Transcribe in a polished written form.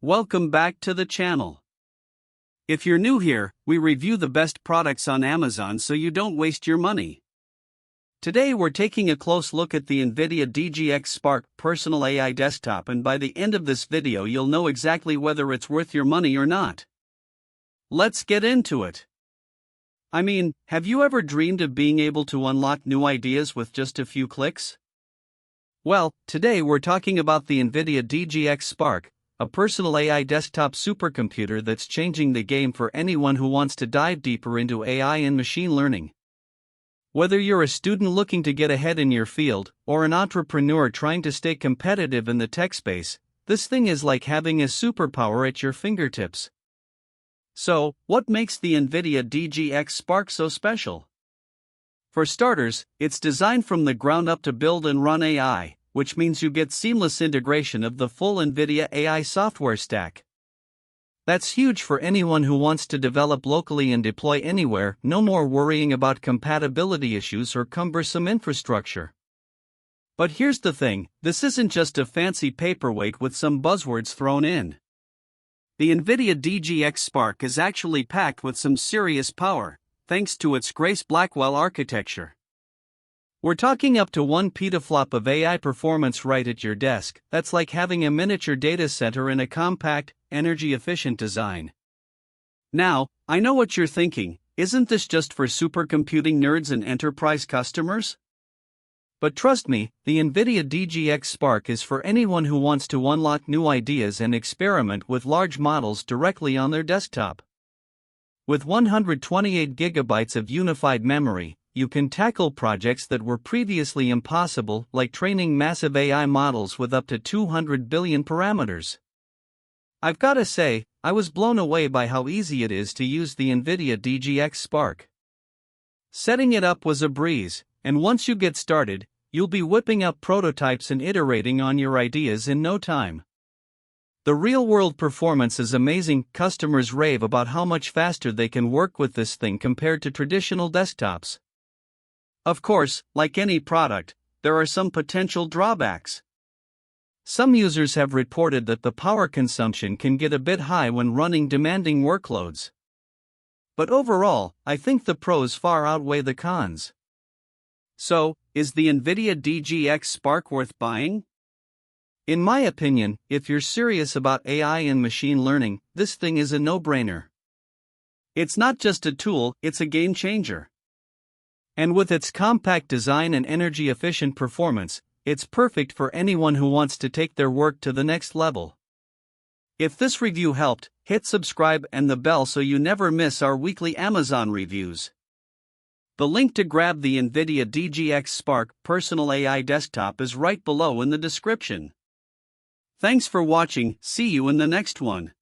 Welcome back to the channel. If you're new here, we review the best products on Amazon so you don't waste your money. Today we're taking a close look at the NVIDIA DGX Spark personal AI desktop, and by the end of this video you'll know exactly whether it's worth your money or not. Let's get into it. I mean, have you ever dreamed of being able to unlock new ideas with just a few clicks? Well, today we're talking about the NVIDIA DGX Spark, a personal AI desktop supercomputer that's changing the game for anyone who wants to dive deeper into AI and machine learning. Whether you're a student looking to get ahead in your field, or an entrepreneur trying to stay competitive in the tech space, this thing is like having a superpower at your fingertips. So, what makes the NVIDIA DGX Spark so special? For starters, it's designed from the ground up to build and run AI, which means you get seamless integration of the full NVIDIA AI software stack. That's huge for anyone who wants to develop locally and deploy anywhere. No more worrying about compatibility issues or cumbersome infrastructure. But here's the thing, this isn't just a fancy paperweight with some buzzwords thrown in. The NVIDIA DGX Spark is actually packed with some serious power, thanks to its Grace Blackwell architecture. We're talking up to 1 petaflop of AI performance right at your desk. That's like having a miniature data center in a compact, energy-efficient design. Now, I know what you're thinking, isn't this just for supercomputing nerds and enterprise customers? But trust me, the NVIDIA DGX Spark is for anyone who wants to unlock new ideas and experiment with large models directly on their desktop. With 128 gigabytes of unified memory, you can tackle projects that were previously impossible, like training massive AI models with up to 200 billion parameters. I've gotta say, I was blown away by how easy it is to use the NVIDIA DGX Spark. Setting it up was a breeze, and once you get started, you'll be whipping up prototypes and iterating on your ideas in no time. The real-world performance is amazing. Customers rave about how much faster they can work with this thing compared to traditional desktops. Of course, like any product, there are some potential drawbacks. Some users have reported that the power consumption can get a bit high when running demanding workloads. But overall, I think the pros far outweigh the cons. So, is the NVIDIA DGX Spark worth buying? In my opinion, if you're serious about AI and machine learning, this thing is a no-brainer. It's not just a tool, it's a game changer. And with its compact design and energy-efficient performance, it's perfect for anyone who wants to take their work to the next level. If this review helped, hit subscribe and the bell so you never miss our weekly Amazon reviews. The link to grab the NVIDIA DGX Spark personal AI desktop is right below in the description. Thanks for watching, see you in the next one.